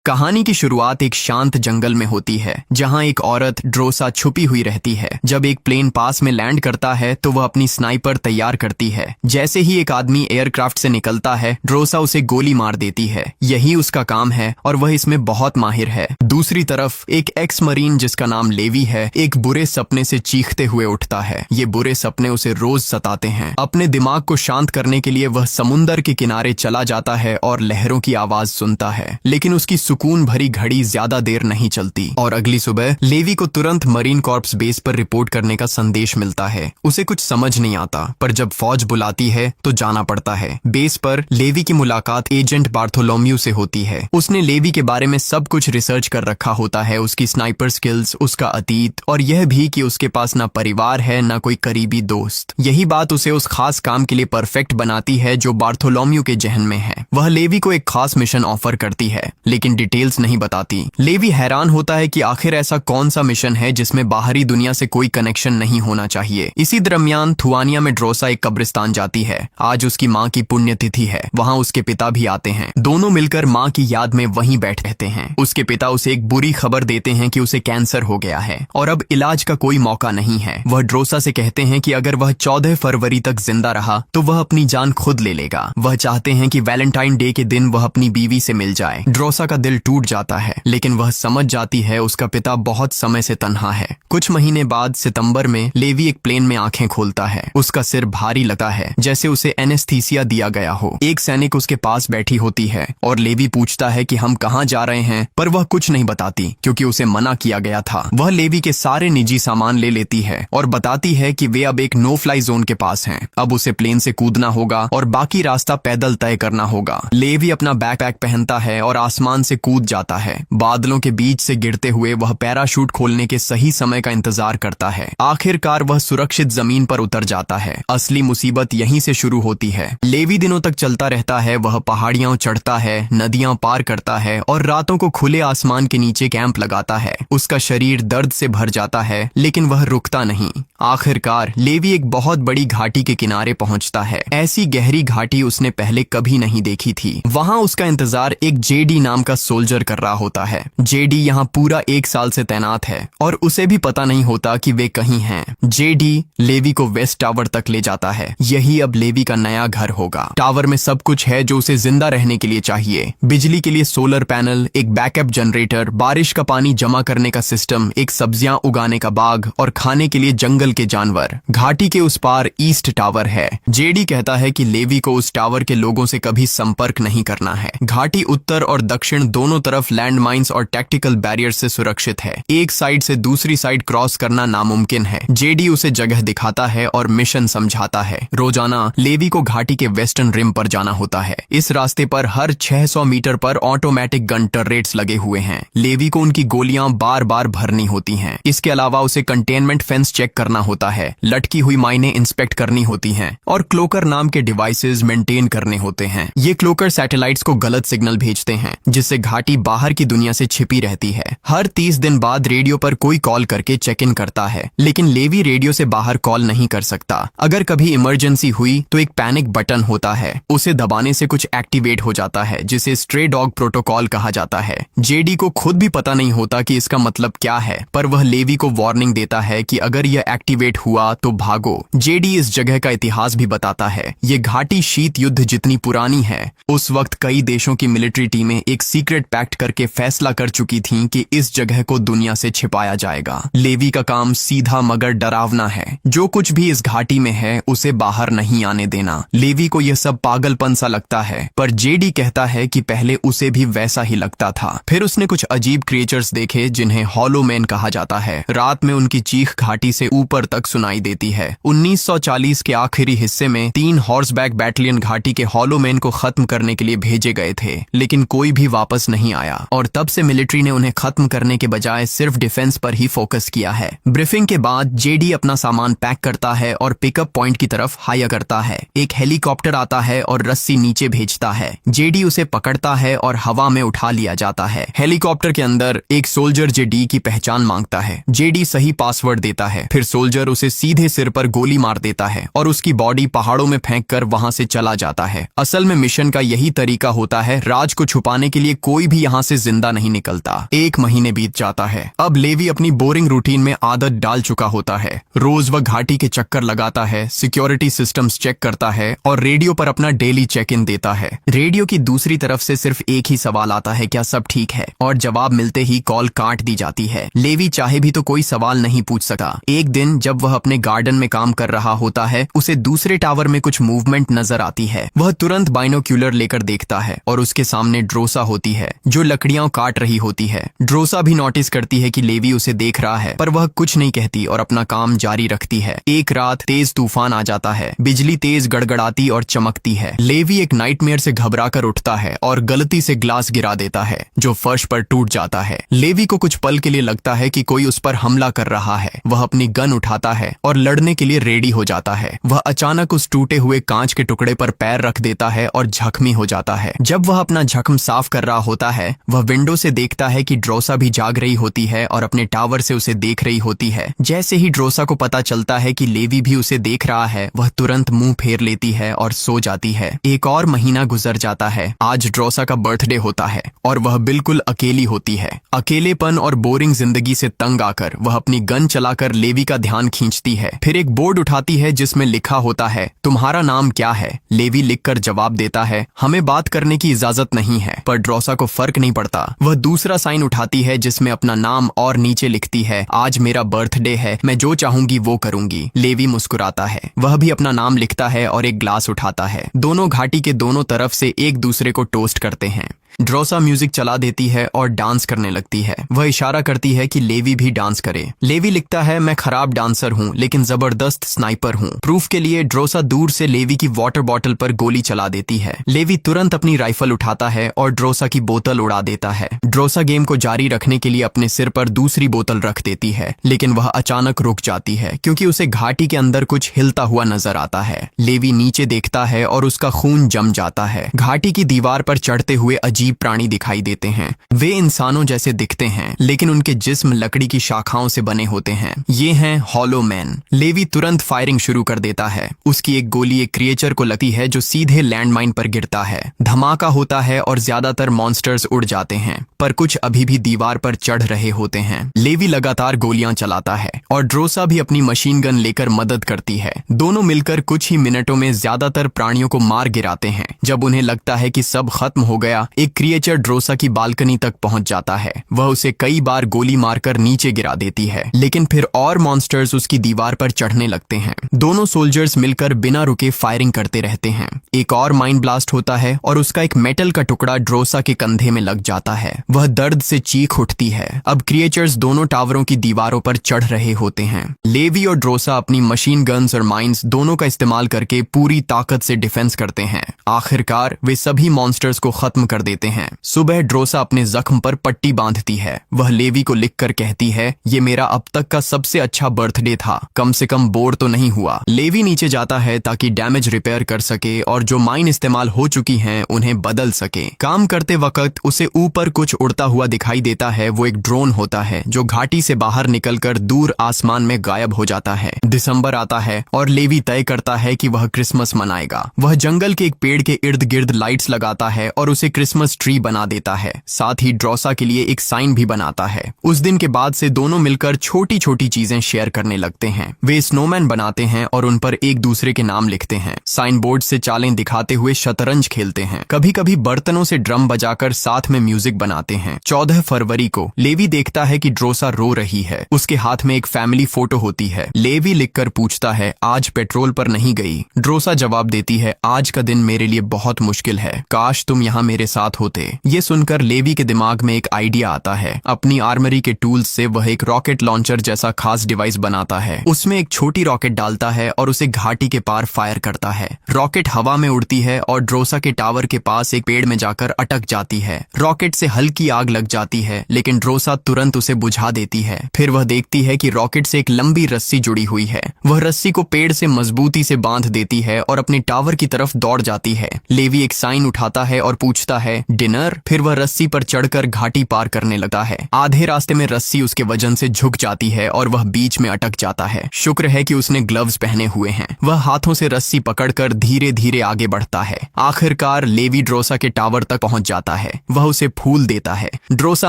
कहानी की शुरुआत एक शांत जंगल में होती है जहां एक औरत ड्रोसा छुपी हुई रहती है। जब एक प्लेन पास में लैंड करता है तो वह अपनी स्नाइपर तैयार करती है। जैसे ही एक आदमी एयरक्राफ्ट से निकलता है ड्रोसा उसे गोली मार देती है। यही उसका काम है और वह इसमें बहुत माहिर है। दूसरी तरफ एक एक्स मरीन जिसका नाम लेवी है एक बुरे सपने से चीखते हुए उठता है। ये बुरे सपने उसे रोज सताते हैं। अपने दिमाग को शांत करने के लिए वह समुंदर के किनारे चला जाता है और लहरों की आवाज सुनता है, लेकिन उसकी सुकून भरी घड़ी ज्यादा देर नहीं चलती और अगली सुबह लेवी को तुरंत मरीन कॉर्प्स बेस पर रिपोर्ट करने का संदेश मिलता है। उसे कुछ समझ नहीं आता, पर जब फौज बुलाती है तो जाना पड़ता है। बेस पर लेवी की मुलाकात एजेंट बार्थोलोम्यू से होती है। उसने लेवी के बारे में सब कुछ रिसर्च कर रखा होता है, उसकी स्नाइपर स्किल्स, उसका अतीत और यह भी कि उसके पास ना परिवार है ना कोई करीबी दोस्त। यही बात उसे उस खास काम के लिए परफेक्ट बनाती है जो बार्थोलोम्यू के जहन में है। वह लेवी को एक खास मिशन ऑफर करती है, लेकिन डिटेल्स नहीं बताती। लेवी हैरान होता है कि आखिर ऐसा कौन सा मिशन है जिसमें बाहरी दुनिया से कोई कनेक्शन नहीं होना चाहिए। इसी दरमियान थुआनिया में ड्रोसा एक कब्रिस्तान जाती है। आज उसकी माँ की पुण्यतिथि है। वहाँ उसके पिता भी आते हैं। दोनों मिलकर माँ की याद में वहीं बैठ रहते हैं। उसके पिता उसे एक बुरी खबर देते हैं कि उसे कैंसर हो गया है और अब इलाज का कोई मौका नहीं है। वह ड्रोसा से कहते हैं कि अगर वह 14 फरवरी तक जिंदा रहा तो वह अपनी जान खुद ले लेगा। वह चाहते हैं कि वैलेंटाइन डे के दिन वह अपनी बीवी से मिल जाए। ड्रोसा का दिल टूट जाता है, लेकिन वह समझ जाती है उसका पिता बहुत समय से तन्हा है। कुछ महीने बाद सितंबर में लेवी एक प्लेन में आंखें खोलता है। उसका सिर भारी लगता है, जैसे उसे एनेस्थीसिया दिया गया हो। एक सैनिक उसके पास बैठी होती है और लेवी पूछता है कि हम कहाँ जा रहे हैं, पर वह कुछ नहीं बताती क्योंकि उसे मना किया गया था। वह लेवी के सारे निजी सामान ले लेती है और बताती है कि वे अब एक नो फ्लाई जोन के पास हैं। अब उसे प्लेन से कूदना होगा और बाकी रास्ता पैदल तय करना होगा। लेवी अपना बैकपैक पहनता है और आसमान से कूद जाता है। बादलों के बीच से गिरते हुए वह पैराशूट खोलने के सही समय का इंतजार करता है। आखिरकार वह सुरक्षित जमीन पर उतर जाता है। असली मुसीबत यहीं से शुरू होती है। लेवी दिनों तक चलता रहता है। वह पहाड़ियां चढ़ता है, नदियां पार करता है और रातों को खुले आसमान के नीचे कैंप लगाता है। उसका शरीर दर्द से भर जाता है, लेकिन वह रुकता नहीं। आखिरकार लेवी एक बहुत बड़ी घाटी के किनारे पहुंचता है। ऐसी गहरी घाटी उसने पहले कभी नहीं देखी थी। वहां उसका इंतजार एक जेडी नाम का सोल्जर कर रहा होता है। जेडी यहाँ पूरा 1 साल से तैनात है और उसे भी पता नहीं होता कि वे कहीं हैं। जेडी लेवी को वेस्ट टावर तक ले जाता है। यही अब लेवी का नया घर होगा। टावर में सब कुछ है जो उसे जिंदा रहने के लिए चाहिए। बिजली के लिए सोलर पैनल, एक बैकअप जनरेटर, बारिश का पानी जमा करने का सिस्टम, एक सब्जियां उगाने का बाग और खाने के लिए जंगल के जानवर। घाटी के उस पार ईस्ट टावर है। जेडी कहता है कि लेवी को उस टावर के लोगों से कभी संपर्क नहीं करना है। घाटी उत्तर और दक्षिण दोनों तरफ लैंडमाइंस और टैक्टिकल बैरियर से सुरक्षित है। एक साइड से दूसरी साइड क्रॉस करना नामुमकिन है। जेडी उसे जगह दिखाता है और मिशन समझाता है। रोजाना लेवी को घाटी के वेस्टर्न रिम पर जाना होता है। इस रास्ते पर हर 600 मीटर पर ऑटोमेटिक गन टर्रेट्स लगे हुए हैं। लेवी को उनकी गोलियां बार बार भरनी होती हैं। इसके अलावा उसे कंटेनमेंट फेंस चेक करना होता है, लटकी हुई माइनें इंस्पेक्ट करनी होती हैं और क्लोकर नाम के डिवाइसेस मेंटेन करने होते हैं। ये क्लोकर सैटेलाइट्स को गलत सिग्नल भेजते हैं, जिससे घाटी बाहर की दुनिया से छिपी रहती है। हर 30 दिन बाद रेडियो पर कोई कॉल करके चेक इन करता है, लेकिन लेवी रेडियो से बाहर कॉल नहीं कर सकता। अगर कभी इमरजेंसी हुई तो एक पैनिक बटन होता है, उसे दबाने से कुछ एक्टिवेट हो जाता है, जिसे स्ट्रे डॉग प्रोटोकॉल कहा जाता है। जेडी को खुद भी पता नहीं होता कि इसका मतलब क्या है, पर वह लेवी को वार्निंग देता है कि अगर यह एक्टिवेट हुआ तो भागो। जेडी इस जगह का इतिहास भी बताता है। ये घाटी शीत युद्ध जितनी पुरानी है, उस वक्त कई देशों की मिलिट्री टीमें एक सीक्रेट पैक्ट करके फैसला कर चुकी थीं कि इस जगह को दुनिया से छिपाया जाएगा। लेवी का काम सीधा मगर डरावना है। जो कुछ भी इस घाटी में है उसे बाहर नहीं आने देना। लेवी को यह सब पागलपन सा लगता है, पर जेडी कहता है कि पहले उसे भी वैसा ही लगता था। फिर उसने कुछ अजीब क्रिएचर्स देखे जिन्हें हॉलो मैन कहा जाता है। रात में उनकी चीख घाटी से ऊपर तक सुनाई देती है। 1940 के आखिरी हिस्से में 3 हॉर्सबैक बैटलियन घाटी के हॉलो मैन को खत्म करने के लिए भेजे गए थे, लेकिन कोई भी वापस नहीं आया और तब से मिलिट्री ने उन्हें खत्म करने के बजाय सिर्फ डिफेंस पर ही फोकस किया है। ब्रीफिंग के बाद जेडी अपना सामान पैक करता है और पिकअप पॉइंट की तरफ हायर करता है। एक हेलीकॉप्टर आता है और रस्सी नीचे भेजता है। जेडी उसे पकड़ता है और हवा में उठा लिया जाता है। हेलीकॉप्टर के अंदर एक सोल्जर जेडी की पहचान मांगता है। जेडी सही पासवर्ड देता है। फिर सोल्जर उसे सीधे सिर पर गोली मार देता है और उसकी बॉडी पहाड़ों में फेंक कर वहां से चला जाता है। असल में मिशन का यही तरीका होता है। राज को छुपाने के लिए कोई कोई भी यहाँ से जिंदा नहीं निकलता। 1 महीने बीत जाता है। अब लेवी अपनी बोरिंग रूटीन में आदत डाल चुका होता है। रोज वह घाटी के चक्कर लगाता है, सिक्योरिटी सिस्टम्स चेक करता है और रेडियो पर अपना डेली चेक इन देता है। रेडियो की दूसरी तरफ से सिर्फ एक ही सवाल आता है, क्या सब ठीक है? और जवाब मिलते ही कॉल काट दी जाती है। लेवी चाहे भी तो कोई सवाल नहीं पूछ सका। एक दिन जब वह अपने गार्डन में काम कर रहा होता है, उसे दूसरे टावर में कुछ मूवमेंट नजर आती है। वह तुरंत बाइनोक्यूलर लेकर देखता है और उसके सामने ड्रोसा होती है जो लकड़ियां काट रही होती है। ड्रोसा भी नोटिस करती है कि लेवी उसे देख रहा है, पर वह कुछ नहीं कहती और अपना काम जारी रखती है। एक रात तेज तूफान आ जाता है। बिजली तेज गड़गड़ाती और चमकती है। लेवी एक नाइटमेयर से घबराकर उठता है और गलती से ग्लास गिरा देता है जो फर्श पर टूट जाता है। लेवी को कुछ पल के लिए लगता है कि कोई उस पर हमला कर रहा है। वह अपनी गन उठाता है और लड़ने के लिए रेडी हो जाता है। वह अचानक उस टूटे हुए कांच के टुकड़े पर पैर रख देता है और जख्मी हो जाता है। जब वह अपना जख्म साफ कर रहा होता है, वह विंडो से देखता है कि ड्रोसा भी जाग रही होती है और अपने टावर से उसे देख रही होती है। जैसे ही ड्रोसा को पता चलता है कि लेवी भी उसे देख रहा है, वह तुरंत मुंह फेर लेती है और सो जाती है। एक और महीना गुजर जाता है। आज ड्रोसा का बर्थडे होता है और वह बिल्कुल अकेली होती है। अकेलेपन और बोरिंग जिंदगी से तंग आकर वह अपनी गन चलाकर लेवी का ध्यान खींचती है। फिर एक बोर्ड उठाती है जिसमें लिखा होता है, तुम्हारा नाम क्या है? लेवी लिखकर जवाब देता है, हमें बात करने की इजाजत नहीं है। पर ड्रोसा को फर्क नहीं पड़ता। वह दूसरा साइन उठाती है जिसमें अपना नाम और नीचे लिखती है, आज मेरा बर्थडे है, मैं जो चाहूंगी वो करूंगी। लेवी मुस्कुराता है। वह भी अपना नाम लिखता है और एक ग्लास उठाता है। दोनों घाटी के दोनों तरफ से एक दूसरे को टोस्ट करते हैं। ड्रोसा म्यूजिक चला देती है और डांस करने लगती है। वह इशारा करती है कि लेवी भी डांस करे। लेवी लिखता है, मैं खराब डांसर हूँ लेकिन जबरदस्त स्नाइपर हूँ। प्रूफ के लिए ड्रोसा दूर से लेवी की वाटर बॉटल पर गोली चला देती है। लेवी तुरंत अपनी राइफल उठाता है और ड्रोसा की बोतल उड़ा देता है। ड्रोसा गेम को जारी रखने के लिए अपने सिर पर दूसरी बोतल रख देती है, लेकिन वह अचानक रुक जाती है क्योंकि उसे घाटी के अंदर कुछ हिलता हुआ नजर आता है। लेवी नीचे देखता है और उसका खून जम जाता है। घाटी की दीवार पर चढ़ते हुए अजीब प्राणी दिखाई देते हैं। वे इंसानों जैसे दिखते हैं लेकिन उनके जिस्म लकड़ी की शाखाओं से बने होते हैं। ये हैं हॉलो मैन। लेवी तुरंत फायरिंग शुरू कर देता है। उसकी एक गोली एक क्रिएचर को लगती है जो सीधे लैंडमाइन पर गिरता है। धमाका होता है और ज्यादातर मॉन्स्टर्स उड़ जाते हैं, पर कुछ अभी भी दीवार पर चढ़ रहे होते हैं। लेवी लगातार गोलियां चलाता है और ड्रोसा भी अपनी मशीन गन लेकर मदद करती है। दोनों मिलकर कुछ ही मिनटों में ज्यादातर प्राणियों को मार गिराते हैं। जब उन्हें लगता है कि सब खत्म हो गया, एक क्रिएचर ड्रोसा की बालकनी तक पहुंच जाता है। वह उसे कई बार गोली मारकर नीचे गिरा देती है, लेकिन फिर और मॉन्स्टर्स उसकी दीवार पर चढ़ने लगते हैं। दोनों सोल्जर्स मिलकर बिना रुके फायरिंग करते रहते हैं। एक और माइंड ब्लास्ट होता है और उसका एक मेटल का टुकड़ा ड्रोसा के कंधे में लग जाता है। वह दर्द से चीख उठती है। अब क्रिएचर्स दोनों टावरों की दीवारों पर चढ़ रहे होते हैं। लेवी और ड्रोसा अपनी मशीन गन्स और माइंस दोनों का इस्तेमाल करके पूरी ताकत से डिफेंस करते हैं। आखिरकार वे सभी मॉन्स्टर्स को खत्म कर देते हैं। सुबह ड्रोसा अपने जख्म पर पट्टी बांधती है। वह लेवी को लिखकर कहती है, ये मेरा अब तक का सबसे अच्छा बर्थडे था, कम से कम बोर तो नहीं हुआ। लेवी नीचे जाता है ताकि डैमेज रिपेयर कर सके और जो माइन इस्तेमाल हो चुकी हैं उन्हें बदल सके। काम करते वक्त उसे ऊपर कुछ उड़ता हुआ दिखाई देता है। वो एक ड्रोन होता है जो घाटी से बाहर निकलकर दूर आसमान में गायब हो जाता है। दिसंबर आता है और लेवी तय करता है कि वह क्रिसमस मनाएगा। वह जंगल के एक पेड़ के इर्द गिर्द लाइट्स लगाता है और उसे क्रिसमस ट्री बना देता है। साथ ही ड्रोसा के लिए एक साइन भी बनाता है। उस दिन के बाद से दोनों मिलकर छोटी छोटी चीजें शेयर करने लगते हैं। वे स्नोमैन बनाते हैं और उन पर एक दूसरे के नाम लिखते हैं। साइन बोर्ड से चालें दिखाते हुए शतरंज खेलते हैं। कभी कभी बर्तनों से ड्रम बजाकर साथ में म्यूजिक बनाते हैं। 14 फरवरी को लेवी देखता है कि ड्रोसा रो रही है। उसके हाथ में एक फैमिली फोटो होती है। लेवी लिखकर पूछता है, आज पेट्रोल पर नहीं गई? ड्रोसा जवाब देती है, आज का दिन मेरे लिए बहुत मुश्किल है, काश तुम यहाँ मेरे साथ होते। ये सुनकर लेवी के दिमाग में एक आइडिया आता है। अपनी आर्मरी के टूल्स से वह एक रॉकेट लॉन्चर जैसा खास डिवाइस बनाता है। उसमें एक छोटी रॉकेट डालता है और उसे घाटी के पार फायर करता है। रॉकेट हवा में उड़ती है और ड्रोसा के टावर के पास एक पेड़ में जाकर अटक जाती है। रॉकेट से हल्की आग लग जाती है, लेकिन ड्रोसा तुरंत उसे बुझा देती है। फिर वह देखती है कि रॉकेट से एक लंबी रस्सी जुड़ी हुई है। वह रस्सी को पेड़ से मजबूती से बांध देती है और अपने टावर की तरफ दौड़ जाती है। लेवी एक साइन उठाता है और पूछता है, डिनर। फिर वह रस्सी पर चढ़कर घाटी पार करने लगता है। आधे रास्ते में रस्सी उसके वजन से झुक जाती है और वह बीच में अटक जाता है। शुक्र है कि उसने ग्लव्स पहने हुए हैं। वह हाथों से रस्सी पकड़कर धीरे धीरे आगे बढ़ता है। आखिरकार लेवी ड्रोसा के टावर तक पहुंच जाता है। वह उसे फूल देता है। ड्रोसा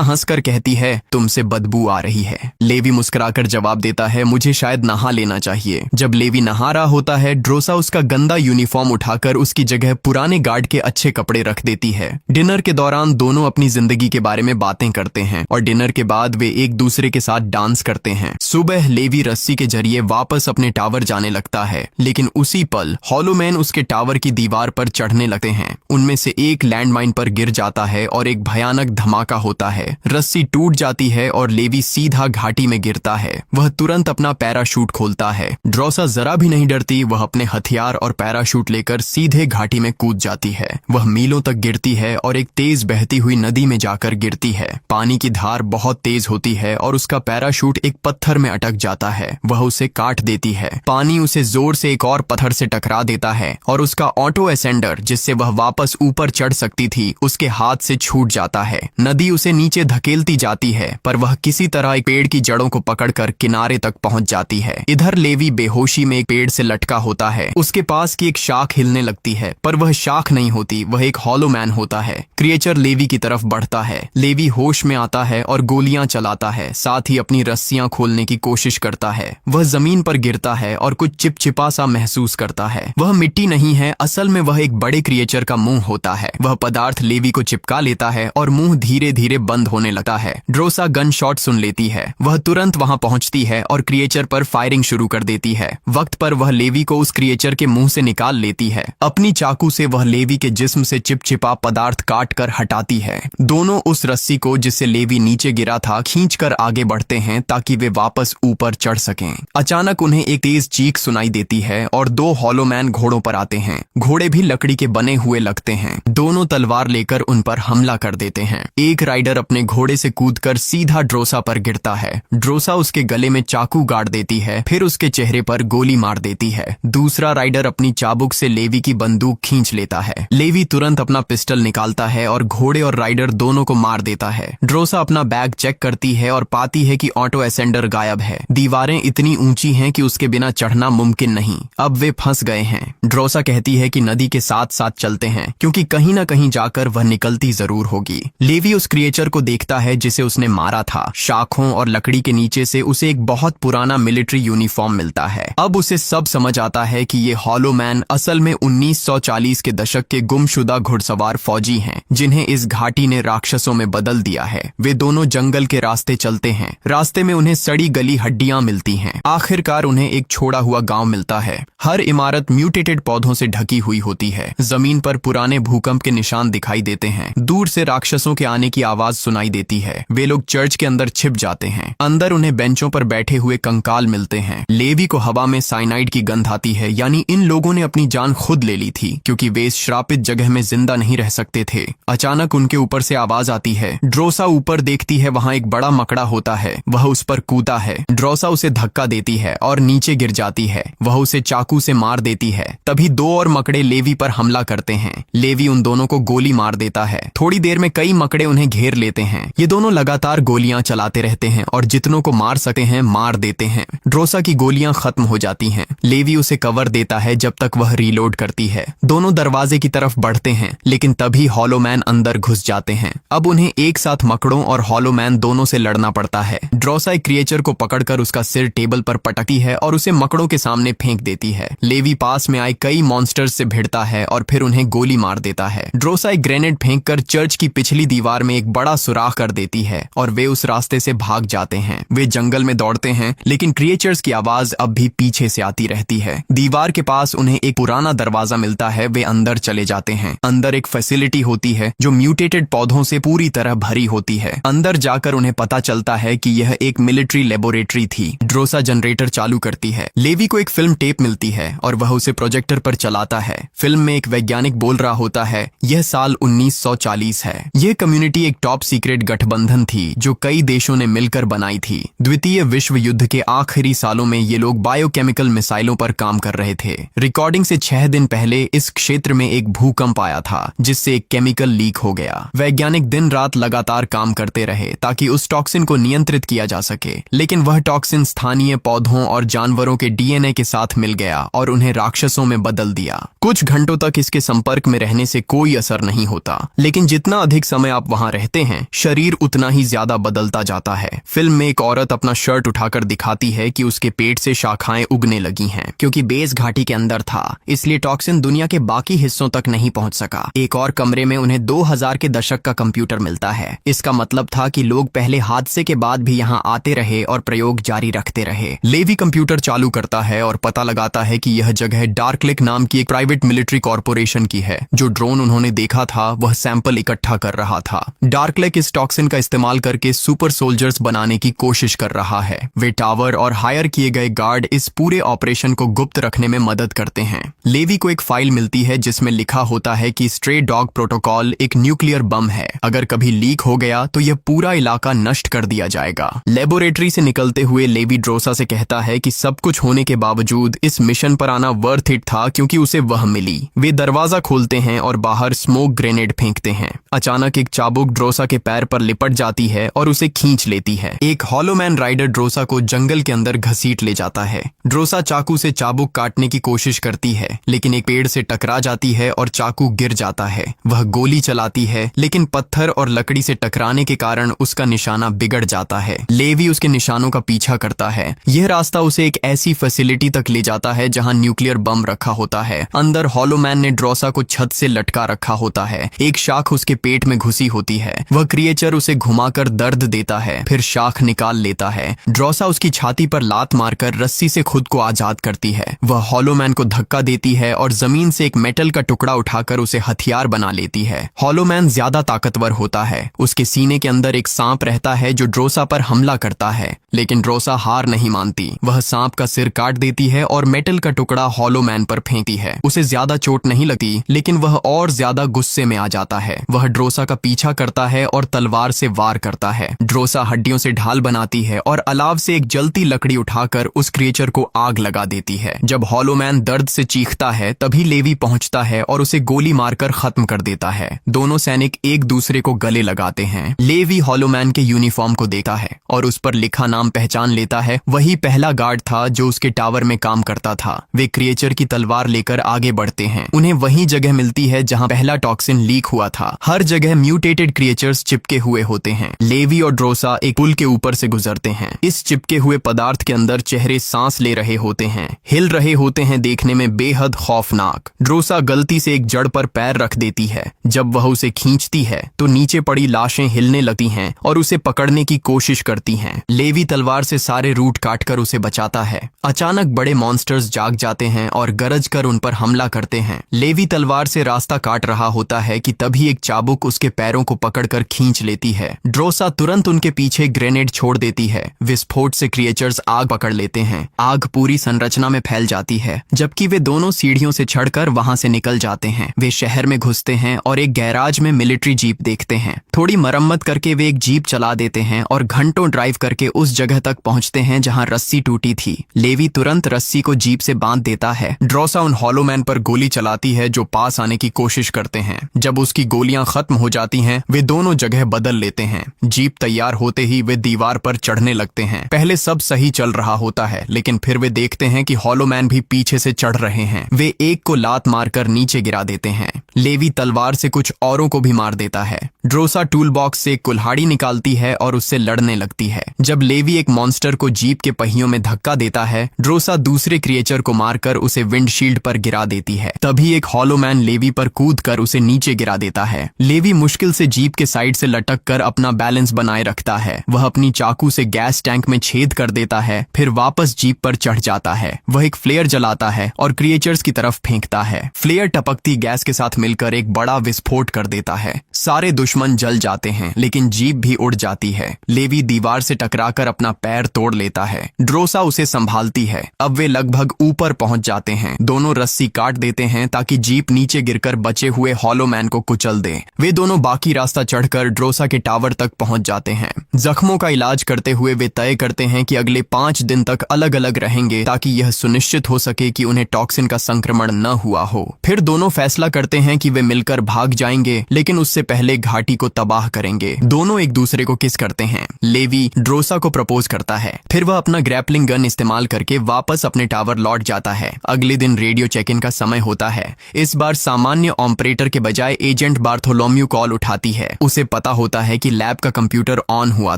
हंसकर कहती है, तुमसे बदबू आ रही है। लेवी मुस्कुराकर जवाब देता है, मुझे शायद नहा लेना चाहिए। जब लेवी नहा रहा होता है, ड्रोसा उसका गंदा यूनिफॉर्म उठाकर उसकी जगह पुराने गार्ड के अच्छे कपड़े रख देती है। डिनर के दौरान दोनों अपनी जिंदगी के बारे में बातें करते हैं और डिनर के बाद वे एक दूसरे के साथ डांस करते हैं। सुबह लेवी रस्सी के जरिए वापस अपने टावर जाने लगता है, लेकिन उसी पल हॉलोमैन उसके टावर की दीवार पर चढ़ने लगते हैं। उनमें से एक लैंडमाइन पर गिर जाता है और एक भयानक धमाका होता है। रस्सी टूट जाती है और लेवी सीधा घाटी में गिरता है। वह तुरंत अपना पैराशूट खोलता है। ड्रोसा जरा भी नहीं डरती। वह अपने हथियार और पैराशूट लेकर सीधे घाटी में कूद जाती है। वह मीलों तक गिरती है और एक तेज बहती हुई नदी में जाकर गिरती है। पानी की धार बहुत तेज होती है और उसका पैराशूट एक पत्थर में अटक जाता है। वह उसे काट देती है। पानी उसे जोर से एक और पत्थर से टकरा देता है और उसका ऑटो असेंडर, जिससे वह वापस ऊपर चढ़ सकती थी, उसके हाथ से छूट जाता है। नदी उसे नीचे धकेलती जाती है, पर वह किसी तरह एक पेड़ की जड़ों को पकड़कर किनारे तक पहुंच जाती है। इधर लेवी बेहोशी में एक पेड़ से लटका होता है। उसके पास की एक शाख हिलने लगती है, पर वह शाख नहीं होती, वह एक हॉलोमैन होता है। क्रिएचर लेवी की तरफ बढ़ता है। लेवी होश में आता है और गोलियां चलाता है, साथ ही अपनी रस्सियां खोलने की कोशिश करता है। वह जमीन पर गिरता है और कुछ चिपचिपा सा महसूस करता है। वह मिट्टी नहीं है, असल में वह एक बड़े क्रिएचर का मुंह होता है। वह पदार्थ लेवी को चिपका लेता है और मुंह धीरे धीरे बंद होने लगता है। ड्रोसा गन शॉट सुन लेती है। वह तुरंत वहां पहुंचती है और क्रिएचर पर फायरिंग शुरू कर देती है। वक्त पर वह लेवी को उस क्रिएचर के मुंह से निकाल लेती है। अपनी चाकू से वह लेवी के जिस्म से चिपचिपा पदार्थ काट कर हटाती है। दोनों उस रस्सी को जिससे लेवी नीचे गिरा था खींचकर आगे बढ़ते हैं ताकि वे वापस ऊपर चढ़ सकें। अचानक उन्हें एक तेज चीख सुनाई देती है और दो हॉलोमैन घोड़ों पर आते हैं। घोड़े भी लकड़ी के बने हुए लगते हैं। दोनों तलवार लेकर उन पर हमला कर देते हैं। एक राइडर अपने घोड़े से कूदकर सीधा ड्रोसा पर गिरता है। ड्रोसा उसके गले में चाकू गाड़ देती है, फिर उसके चेहरे पर गोली मार देती है। दूसरा राइडर अपनी चाबुक से लेवी की बंदूक खींच लेता है। लेवी तुरंत अपना पिस्टल निकालता है और घोड़े और राइडर दोनों को मार देता है। ड्रोसा अपना बैग चेक करती है और पाती है कि ऑटो असेंडर गायब है। दीवारें इतनी ऊंची हैं कि उसके बिना चढ़ना मुमकिन नहीं। अब वे फंस गए हैं। ड्रोसा कहती है कि नदी के साथ साथ चलते हैं, क्योंकि कहीं न कहीं जाकर वह निकलती जरूर होगी। लेवी उस क्रिएचर को देखता है जिसे उसने मारा था। शाखों और लकड़ी के नीचे से उसे एक बहुत पुराना मिलिट्री यूनिफॉर्म मिलता है। अब उसे सब समझ आता है कि ये हॉलोमैन असल में 1940 के दशक के गुमशुदा घुड़सवार फौजी हैं, जिन्हें इस घाटी ने राक्षसों में बदल दिया है। वे दोनों जंगल के रास्ते चलते हैं। रास्ते में उन्हें सड़ी गली हड्डियां मिलती हैं। आखिरकार उन्हें एक छोड़ा हुआ गांव मिलता है। हर इमारत म्यूटेटेड पौधों से ढकी हुई होती है। जमीन पर पुराने भूकंप के निशान दिखाई देते हैं। दूर से राक्षसों के आने की आवाज सुनाई देती है। वे लोग चर्च के अंदर छिप जाते हैं। अंदर उन्हें बेंचों पर बैठे हुए कंकाल मिलते हैं। लेवी को हवा में साइनाइड की गंध आती है, यानी इन लोगों ने अपनी जान खुद ले ली थी, क्योंकि वे इस श्रापित जगह में जिंदा नहीं रह सकते थे। अचानक उनके ऊपर से आवाज आती है। ड्रोसा ऊपर देखती है, वहां एक बड़ा मकड़ा होता है। वह उस पर कूदा है। ड्रोसा उसे धक्का देती है और नीचे गिर जाती है। वह उसे चाकू से मार देती है। तभी दो और मकड़े लेवी पर हमला करते हैं। लेवी उन दोनों को गोली मार देता है। थोड़ी देर में कई मकड़े उन्हें घेर लेते हैं। ये दोनों लगातार गोलियां चलाते रहते हैं और जितनों को मार सकते हैं मार देते हैं। ड्रोसा की गोलियां खत्म हो जाती हैं। लेवी उसे कवर देता है जब तक वह रीलोड करती है। दोनों दरवाजे की तरफ बढ़ते हैं, लेकिन तभी हॉलोमैन अंदर घुस जाते हैं। अब उन्हें एक साथ मकड़ों और हॉलोमैन दोनों से लड़ना पड़ता है। ड्रोसा एक क्रिएचर को पकड़कर उसका सिर टेबल पर पटकती है और उसे मकड़ों के सामने फेंक देती है। लेवी पास में आए कई मॉन्स्टर्स से भिड़ता है और फिर उन्हें गोली मार देता है। ड्रोसा एक ग्रेनेड फेंककर चर्च की पिछली दीवार में एक बड़ा सुराख कर देती है और वे उस रास्ते से भाग जाते हैं। वे जंगल में दौड़ते हैं, लेकिन क्रिएचर्स की आवाज अब भी पीछे से आती रहती है। दीवार के पास उन्हें एक पुराना दरवाजा मिलता है। वे अंदर चले जाते हैं। अंदर एक फैसिलिटी होती है जो म्यूटेटेड पौधों से पूरी तरह भरी होती है। अंदर जाकर उन्हें पता चलता है कि यह एक मिलिट्री लेबोरेटरी थी। ड्रोसा जनरेटर चालू करती है। लेवी को एक फिल्म टेप मिलती है और वह उसे प्रोजेक्टर पर चलाता है। फिल्म में एक वैज्ञानिक बोल रहा होता है, यह साल 1940 है। यह कम्युनिटी एक टॉप सीक्रेट गठबंधन थी जो कई देशों ने मिलकर बनाई थी। द्वितीय विश्व युद्ध के आखिरी सालों में ये लोग बायोकेमिकल मिसाइलों पर काम कर रहे थे। रिकॉर्डिंग से 6 दिन पहले इस क्षेत्र में एक भूकंप आया था, जिससे एक केमिकल केमिकल लीक हो गया। वैज्ञानिक दिन रात लगातार काम करते रहे ताकि उस टॉक्सिन को नियंत्रित किया जा सके, लेकिन वह टॉक्सिन स्थानीय पौधों और जानवरों के डीएनए के साथ मिल गया और उन्हें राक्षसों में बदल दिया। कुछ घंटों तक इसके संपर्क में रहने से कोई असर नहीं होता, लेकिन जितना अधिक समय आप वहां रहते हैं, शरीर उतना ही ज्यादा बदलता जाता है। फिल्म में एक औरत अपना शर्ट उठाकर दिखाती है कि उसके पेट से शाखाएं उगने लगी हैं। क्योंकि बेस घाटी के अंदर था, इसलिए टॉक्सिन दुनिया के बाकी हिस्सों तक नहीं पहुंच सका। एक और कमरे में उन्हें 2000 के दशक का कंप्यूटर मिलता है। इसका मतलब था कि लोग पहले हादसे के बाद भी यहाँ आते रहे और प्रयोग जारी रखते रहे। लेवी कंप्यूटर चालू करता है और पता लगाता है कि यह जगह डार्कलेक नाम की एक प्राइवेट मिलिट्री कॉर्पोरेशन की है। जो ड्रोन उन्होंने देखा था वह सैंपल इकट्ठा कर रहा था। डार्कलेक इस टॉक्सिन का इस्तेमाल करके सुपर सोल्जर्स बनाने की कोशिश कर रहा है। वे टावर और हायर किए गए गार्ड इस पूरे ऑपरेशन को गुप्त रखने में मदद करते हैं। लेवी को एक फाइल मिलती है जिसमें लिखा होता है कि स्ट्रे डॉग प्रोटोकॉल एक न्यूक्लियर बम है। अगर कभी लीक हो गया तो यह पूरा इलाका नष्ट कर दिया जाएगा। लेबोरेटरी से निकलते हुए लेवी ड्रोसा से कहता है कि सब कुछ होने के बावजूद इस मिशन पर आना वर्थ इट था, क्योंकि उसे वह मिली। वे दरवाजा खोलते हैं और बाहर स्मोक ग्रेनेड फेंकते हैं। अचानक एक चाबुक ड्रोसा के पैर पर लिपट जाती है और उसे खींच लेती है। एक हॉलोमैन राइडर ड्रोसा को जंगल के अंदर घसीट ले जाता है। ड्रोसा चाकू से चाबुक काटने की कोशिश करती है, लेकिन एक पेड़ से टकरा जाती है और चाकू गिर जाता है। वह गोली चलाती है, लेकिन पत्थर और लकड़ी से टकराने के कारण उसका निशाना बिगड़ जाता है। लेवी उसके निशानों का पीछा करता है। यह रास्ता उसे एक ऐसी फैसिलिटी तक ले जाता है जहां न्यूक्लियर बम रखा होता है। अंदर हॉलोमैन ने ड्रोसा को छत से लटका रखा होता है। एक शाख उसके पेट में घुसी होती है। वह क्रिएचर उसे घुमाकर दर्द देता है, फिर शाख निकाल लेता है। ड्रोसा उसकी छाती पर लात मारकर रस्सी से खुद को आजाद करती है। वह हॉलोमैन को धक्का देती है और जमीन से एक मेटल का टुकड़ा उठाकर उसे हथियार बना लेती है। हॉलोमैन ज्यादा ताकतवर होता है। उसके सीने के अंदर एक सांप रहता है जो ड्रोसा पर हमला करता है, लेकिन ड्रोसा हार नहीं मानती। वह सांप का सिर काट देती है और मेटल का टुकड़ा हॉलोमैन पर फेंकती है। उसे ज्यादा चोट नहीं लगती, लेकिन वह और ज्यादा गुस्से में आ जाता है। वह ड्रोसा का पीछा करता है और तलवार से वार करता है। ड्रोसा हड्डियों से ढाल बनाती है और अलाव से एक जलती लकड़ी उठाकर उस क्रिएचर को आग लगा देती है। जब हॉलोमैन दर्द से चीखता है, तभी लेवी पहुंचता है और उसे गोली मारकर खत्म कर देता है। दोनों सैनिक एक दूसरे को गले लगाते हैं। लेवी हॉलोमैन के यूनिफॉर्म को देखता है और उस पर लिखा नाम पहचान लेता है। वही पहला गार्ड था जो उसके टावर में काम करता था। वे क्रिएचर की तलवार लेकर आगे बढ़ते हैं। उन्हें वही जगह मिलती है जहां पहला टॉक्सिन लीक हुआ था। हर जगह म्यूटेटेड क्रिएचर्स चिपके हुए होते हैं। लेवी और ड्रोसा एक पुल के ऊपर से गुजरते हैं। इस चिपके हुए पदार्थ के अंदर चेहरे सांस ले रहे होते हैं, हिल रहे होते हैं, देखने में बेहद खौफनाक। ड्रोसा गलती से एक जड़ पर पैर रख देती है। जब वह उसे खींचती है तो नीचे पड़ी लाशें हिलने लगती हैं और उसे पकड़ने की कोशिश करती हैं। लेवी तलवार से सारे रूट काटकर उसे बचाता है। अचानक बड़े मॉन्स्टर्स जाग जाते हैं और गरज कर उन पर हमला करते हैं। लेवी तलवार से रास्ता काट रहा होता है कि तभी एक चाबुक उसके पैरों को पकड़कर खींच लेती है। ड्रोसा तुरंत उनके पीछे ग्रेनेड छोड़ देती है। विस्फोट से क्रिएचर्स आग पकड़ लेते हैं। आग पूरी संरचना में फैल जाती है, जबकि वे दोनों सीढ़ियों से चढ़कर वहां से निकल जाते हैं। वे शहर में घुसते हैं और एक गैराज में मिलिट्री जीप देखते हैं। थोड़ी मरम्मत करके वे एक जीप चला देते हैं और घंटों ड्राइव करके उस जगह तक पहुंचते हैं जहां रस्सी टूटी थी। लेवी तुरंत रस्सी को जीप से बांध देता है। ड्रोसा उन हॉलोमैन पर गोली चलाती है जो पास आने की कोशिश करते हैं। जब उसकी गोलियां खत्म हो जाती हैं, वे दोनों जगह बदल लेते हैं। जीप तैयार होते ही वे दीवार पर चढ़ने लगते हैं। पहले सब सही चल रहा होता है, लेकिन फिर वे देखते हैं कि हॉलोमैन भी पीछे से चढ़ रहे हैं। वे एक को लात मारकर नीचे गिरा देते हैं। लेवी तलवार से कुछ औरों को भी मार देता है। ड्रोसा टूल बॉक्स से कुल्हाड़ी निकालती है और उससे लड़ने लगती है। जब लेवी एक मॉन्स्टर को जीप के पहियों में धक्का देता है, ड्रोसा दूसरे क्रिएचर को मारकर उसे विंडशील्ड पर गिरा देती है। तभी एक हॉलोमैन लेवी पर कूदकर उसे नीचे गिरा देता है। लेवी मुश्किल से जीप के साइड से लटक कर अपना बैलेंस बनाए रखता है। वह अपनी चाकू से गैस टैंक में छेद कर देता है, फिर वापस जीप पर चढ़ जाता है। वह एक फ्लेयर जलाता है और क्रिएचर्स की तरफ फेंकता है। फ्लेयर टपकती गैस के साथ मिलकर एक बड़ा विस्फोट कर देता है। सारे दुश्मन जल जाते हैं, लेकिन जीप भी उड़ जाती है। लेवी दीवार से टकराकर अपना पैर तोड़ लेता है। ड्रोसा उसे संभालती है। अब वे लगभग ऊपर पहुंच जाते हैं। दोनों रस्सी काट देते हैं ताकि जीप नीचे गिरकर बचे हुए हॉलोमैन को कुचल दे। वे दोनों बाकी रास्ता चढ़कर ड्रोसा के टावर तक पहुंच जाते हैं। जख्मों का इलाज करते हुए वे तय करते हैं कि अगले 5 दिन तक अलग अलग रहेंगे ताकि यह सुनिश्चित हो सके कि उन्हें टॉक्सिन का संक्रमण न हुआ हो। फिर दोनों फैसला करते हैं कि वे मिलकर भाग भाग जाएंगे, लेकिन उससे पहले घाटी को तबाह करेंगे। दोनों एक दूसरे को किस करते हैं। लेवी ड्रोसा को प्रपोज करता है, फिर वह अपना ग्रैपलिंग गन इस्तेमाल करके वापस अपने टावर लौट जाता है। अगले दिन रेडियो चेक इन का समय होता है। इस बार सामान्य ऑपरेटर के बजाय एजेंट बार्थोलोम्यू कॉल उठाती है। उसे पता होता है कि लैब का कंप्यूटर ऑन हुआ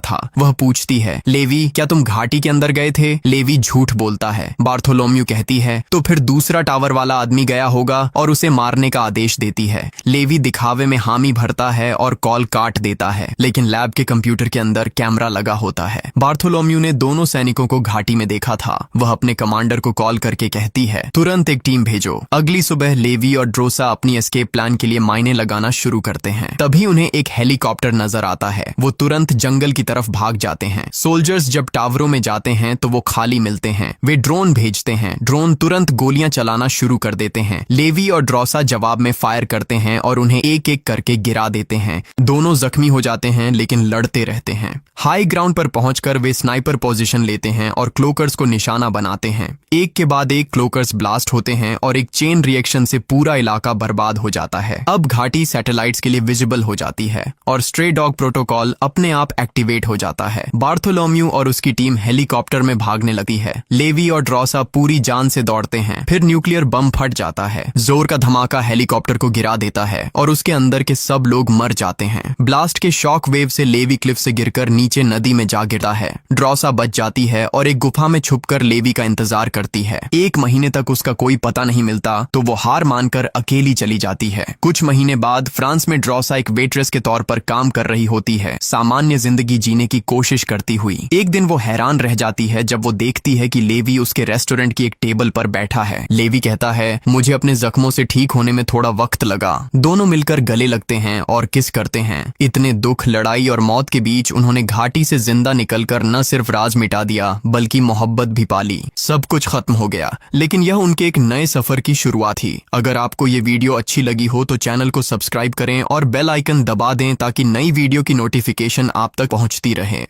था। वह पूछती है, लेवी क्या तुम घाटी के अंदर गए थे? लेवी झूठ बोलता है। बार्थोलोम्यू कहती है, तो फिर दूसरा टावर वाला आदमी गया होगा और उसे मारने का आदेश देती है। लेवी दिखावे में हामी भरता है और कॉल काट देता है, लेकिन लैब के कंप्यूटर के अंदर कैमरा लगा होता है। बार्थोलोम्यू ने दोनों सैनिकों को घाटी में देखा था। वह अपने कमांडर को कॉल करके कहती है, तुरंत एक टीम भेजो। अगली सुबह लेवी और ड्रोसा अपनी एस्केप प्लान के लिए मायने लगाना शुरू करते हैं। तभी उन्हें एक हेलीकॉप्टर नजर आता है। वो तुरंत जंगल की तरफ भाग जाते हैं। सोल्जर्स जब टावरों में जाते हैं तो वो खाली मिलते हैं। वे ड्रोन भेजते हैं। ड्रोन तुरंत गोलियां चलाना शुरू कर देते हैं। लेवी और ड्रोसा जवाब में फायर करते हैं और उन्हें एक एक करके गिरा देते हैं। दोनों जख्मी हो जाते हैं, लेकिन लड़ते रहते हैं। हाई ग्राउंड पर पहुंचकर वे स्नाइपर पोजीशन लेते हैं और क्लोकर्स को निशाना बनाते हैं। एक के बाद एक क्लोकर्स ब्लास्ट होते हैं और एक चेन रिएक्शन से पूरा इलाका बर्बाद हो जाता है। अब घाटी सैटेलाइट्स के लिए विजिबल हो जाती है और स्ट्रे डॉग प्रोटोकॉल अपने आप एक्टिवेट हो जाता है। बार्थोलोम्यू और उसकी टीम हेलीकॉप्टर में भागने लगती है। लेवी और ड्रोसा पूरी जान से दौड़ते हैं। फिर न्यूक्लियर बम फट जाता है। जोर का धमाका हेलीकॉप्टर को गिरा देता है और उसके अंदर के सब लोग मर जाते हैं। ब्लास्ट के शॉक वेव से लेवी क्लिफ से गिरकर नीचे नदी में जा गिरता है। ड्रोसा बच जाती है और एक गुफा में छुपकर लेवी का इंतजार करती है। 1 महीने तक उसका कोई पता नहीं मिलता, तो वो हार मानकर अकेली चली जाती है। कुछ महीने बाद फ्रांस में ड्रोसा एक वेट्रेस के तौर पर काम कर रही होती है, सामान्य जिंदगी जीने की कोशिश करती हुई। एक दिन वो हैरान रह जाती है जब वो देखती है कि लेवी उसके रेस्टोरेंट की एक टेबल पर बैठा है। लेवी कहता है, मुझे अपने जख्मों से ठीक होने में थोड़ा वक्त लगा। दोनों मिलकर गले लगते हैं और किस करते हैं। इतने दुख, लड़ाई और मौत के बीच उन्होंने घाटी से जिंदा निकलकर न सिर्फ राज मिटा दिया, बल्कि मोहब्बत भी पाली। सब कुछ खत्म हो गया, लेकिन यह उनके एक नए सफर की शुरुआत थी। अगर आपको ये वीडियो अच्छी लगी हो तो चैनल को सब्सक्राइब करें और बेल आइकन दबा दें ताकि नई वीडियो की नोटिफिकेशन आप तक पहुंचती रहे।